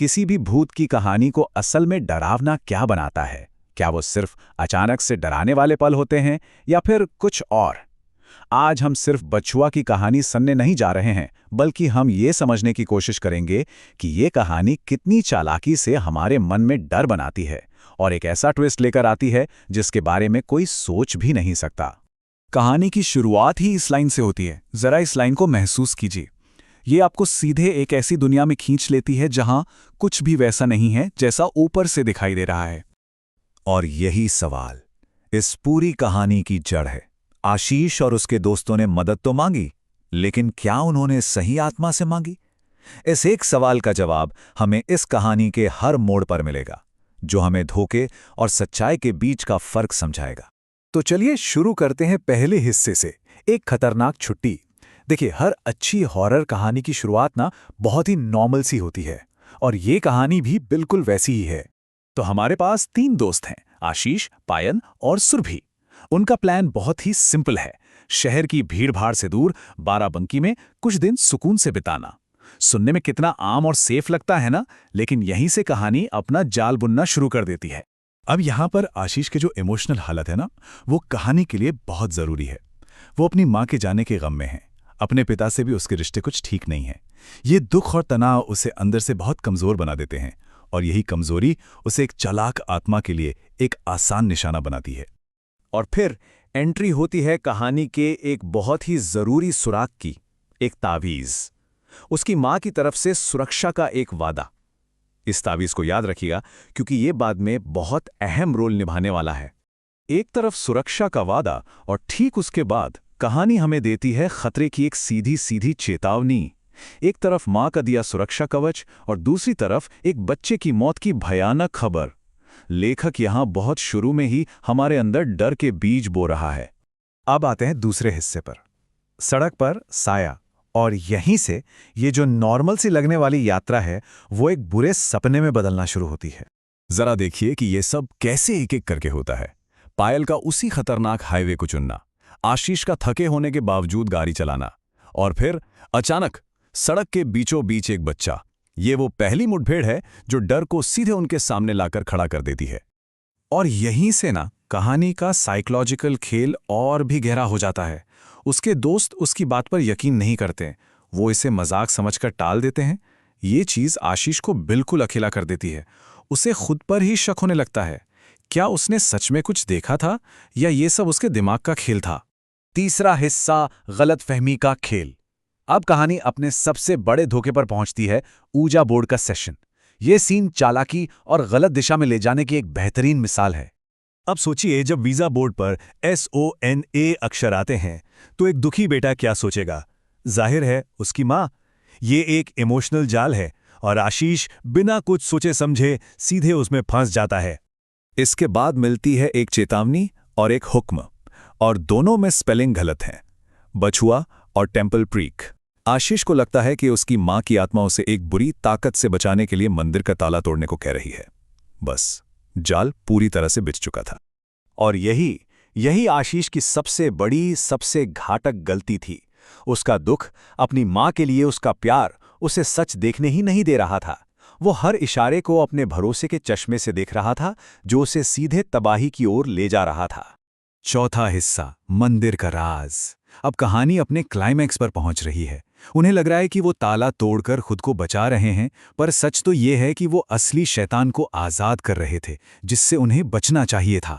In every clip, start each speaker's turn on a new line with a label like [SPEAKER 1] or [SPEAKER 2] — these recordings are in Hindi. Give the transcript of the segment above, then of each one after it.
[SPEAKER 1] किसी भी भूत की कहानी को असल में डरावना क्या बनाता है? क्या वो सिर्फ अचानक से डराने वाले पल होते हैं या फिर कुछ और? आज हम सिर्फ बछुआ की कहानी सुनने नहीं जा रहे हैं, बल्कि हम ये समझने की कोशिश करेंगे कि ये कहानी कितनी चालाकी से हमारे मन में डर बनाती है और एक ऐसा ट्विस्ट लेकर आती है जिसके बारे में कोई सोच भी नहीं सकता।
[SPEAKER 2] कहानी की शुरुआत ही इस लाइन से होती है। जरा इस लाइन को महसूस कीजिए। ये आपको सीधे एक ऐसी दुनिया में खींच लेती है जहां कुछ भी वैसा नहीं है जैसा ऊपर से दिखाई दे रहा है।
[SPEAKER 3] और यही सवाल इस पूरी कहानी की जड़ है। आशीष और उसके दोस्तों ने मदद तो मांगी, लेकिन क्या उन्होंने सही आत्मा से मांगी? इस एक सवाल का जवाब हमें इस कहानी के हर मोड़ पर मिलेगा, जो हमें धोखे और सच्चाई के बीच का फर्क समझाएगा।
[SPEAKER 2] तो चलिए शुरू करते हैं पहले हिस्से से, एक खतरनाक छुट्टी। देखिए, हर अच्छी हॉरर कहानी की शुरुआत बहुत ही नॉर्मल सी होती है, और ये कहानी भी बिल्कुल वैसी ही है। तो हमारे पास 3 दोस्त हैं, आशीष, पायन और सुरभि। उनका प्लान बहुत ही सिंपल है, शहर की भीड़-भाड़ से दूर बाराबंकी में कुछ दिन सुकून से बिताना। सुनने में कितना आम और सेफ लगता है ना, लेकिन यहीं से कहानी अपना जाल बुनना शुरू कर देती है। अब यहाँ पर आशीष के जो इमोशनल हालत है ना, वो कहानी के लिए बहुत ज़रूरी है। वो अपनी माँ के जाने के गम में है, अपने पिता से भी उसके रिश्ते कुछ ठीक नहीं है। ये दुख और तनाव उसे अंदर से बहुत कमज़ोर बना देते हैं, और यही कमज़ोरी उसे एक चालाक आत्मा के लिए एक आसान निशाना बनाती है।
[SPEAKER 1] और फिर एंट्री होती है कहानी के एक बहुत ही ज़रूरी सुराग की, एक तावीज़। उसकी माँ की तरफ से सुरक्षा का एक वादा। इस तावीज़ को याद रखिएगा, क्योंकि ये बाद में बहुत अहम रोल निभाने वाला है। एक तरफ सुरक्षा का वादा, और ठीक उसके बाद कहानी हमें देती है खतरे की एक सीधी सीधी चेतावनी। एक तरफ माँ का दिया सुरक्षा कवच, और दूसरी तरफ एक बच्चे की मौत की भयानक खबर। लेखक यहाँ बहुत शुरू में ही हमारे अंदर डर के बीज बो रहा है।
[SPEAKER 2] अब आते हैं दूसरे हिस्से पर, सड़क पर साया। और यहीं से ये जो नॉर्मल सी लगने वाली यात्रा है, वो एक बुरे सपने में बदलना शुरू होती है।
[SPEAKER 3] जरा देखिए कि ये सब कैसे एक एक करके होता है। पायल का उसी खतरनाक हाईवे को चुनना, आशीष का थके होने के बावजूद गाड़ी चलाना, और फिर अचानक सड़क के बीचों बीच एक बच्चा। ये वो पहली मुठभेड़ है जो डर को सीधे उनके सामने लाकर खड़ा कर देती है।
[SPEAKER 2] और यहीं से ना कहानी का साइकोलॉजिकल खेल और भी गहरा हो जाता है। उसके दोस्त उसकी बात पर यकीन नहीं करते, वो इसे मजाक समझकर टाल देते हैं। ये चीज़ आशीष को बिल्कुल अकेला कर देती है। उसे खुद पर ही शक होने लगता है, क्या उसने सच में कुछ देखा था या ये सब उसके दिमाग का खेल था।
[SPEAKER 1] तीसरा हिस्सा, गलतफहमी का खेल। अब कहानी अपने सबसे बड़े धोखे पर पहुंचती है, ऊजा बोर्ड का सेशन। ये सीन चालाकी और गलत दिशा में ले जाने की एक बेहतरीन मिसाल है।
[SPEAKER 3] अब सोचिए, जब वीज़ा बोर्ड पर SONA अक्षर आते हैं तो एक दुखी बेटा क्या सोचेगा? जाहिर है उसकी माँ। ये एक इमोशनल जाल है, और आशीष बिना कुछ सोचे समझे सीधे उसमें फंस जाता है। इसके बाद मिलती है एक चेतावनी और एक हुक्म, और दोनों में स्पेलिंग गलत है, बछुआ और टेम्पल प्रीक। आशीष को लगता है कि उसकी माँ की आत्मा उसे एक बुरी ताकत से बचाने के लिए मंदिर का ताला तोड़ने को कह रही है। बस, जाल पूरी तरह से बिछ चुका था।
[SPEAKER 1] और यही आशीष की सबसे बड़ी, सबसे घातक गलती थी। उसका दुख, अपनी माँ के लिए उसका प्यार उसे सच देखने ही नहीं दे रहा था। वो हर इशारे को अपने भरोसे के चश्मे से देख रहा था, जो उसे सीधे तबाही की ओर ले जा रहा था।
[SPEAKER 2] चौथा हिस्सा, मंदिर का राज। अब कहानी अपने क्लाइमैक्स पर पहुंच रही है। उन्हें लग रहा है कि वो ताला तोड़कर खुद को बचा रहे हैं, पर सच तो ये है कि वो असली शैतान को आज़ाद कर रहे थे, जिससे उन्हें बचना चाहिए था।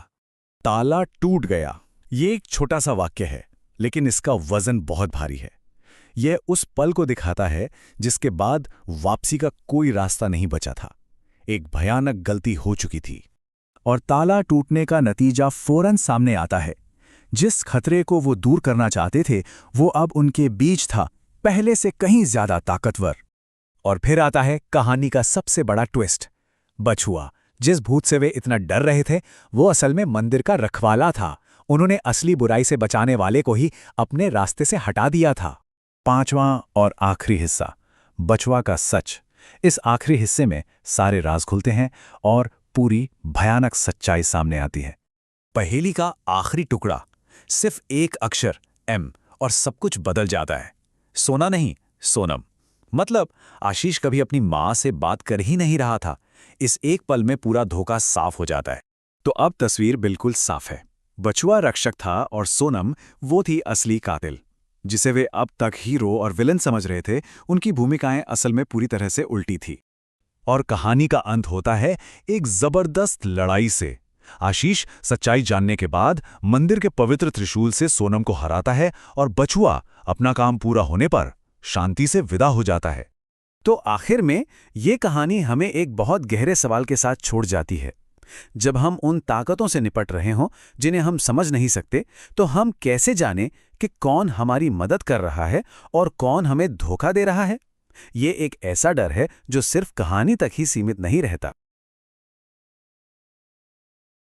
[SPEAKER 3] ताला टूट गया, ये एक छोटा सा वाक्य है, लेकिन इसका वजन बहुत भारी है। यह उस पल को दिखाता है जिसके बाद वापसी का कोई रास्ता नहीं बचा था। एक भयानक गलती हो चुकी थी,
[SPEAKER 2] और ताला टूटने का नतीजा फौरन सामने आता है। जिस खतरे को वो दूर करना चाहते थे, वो अब उनके बीच था, पहले से कहीं ज्यादा ताकतवर।
[SPEAKER 1] और फिर आता है कहानी का सबसे बड़ा ट्विस्ट। बछुआ, जिस भूत से वे इतना डर रहे थे, वो असल में मंदिर का रखवाला था। उन्होंने असली बुराई से बचाने वाले को ही अपने रास्ते से हटा दिया था।
[SPEAKER 2] पांचवां और आखिरी हिस्सा, बछुआ का सच। इस आखिरी हिस्से में सारे राज खुलते हैं और पूरी भयानक सच्चाई सामने आती है।
[SPEAKER 1] पहेली का आखिरी टुकड़ा, सिर्फ एक अक्षर M, और सब कुछ बदल जाता है। सोना नहीं, सोनम।
[SPEAKER 2] मतलब आशीष कभी अपनी माँ से बात कर ही नहीं रहा था। इस एक पल में पूरा धोखा साफ हो जाता है। तो अब तस्वीर बिल्कुल साफ है। बचुआ रक्षक था और सोनम वो थी असली कातिल। जिसे वे अब तक हीरो और विलन समझ रहे थे, उनकी भूमिकाएं असल में पूरी तरह से उल्टी थी।
[SPEAKER 3] और कहानी का अंत होता है एक जबरदस्त लड़ाई से। आशीष सच्चाई जानने के बाद मंदिर के पवित्र त्रिशूल से सोनम को हराता है और बचुआ अपना काम पूरा होने पर शांति से विदा हो जाता है।
[SPEAKER 2] तो आखिर में ये कहानी हमें एक बहुत गहरे सवाल के साथ छोड़ जाती है। जब हम उन ताकतों से निपट रहे हों जिन्हें हम समझ नहीं सकते, तो हम कैसे जानें कि कौन हमारी मदद कर रहा है और कौन हमें धोखा दे रहा है? ये एक ऐसा डर है जो सिर्फ कहानी तक ही सीमित नहीं रहता।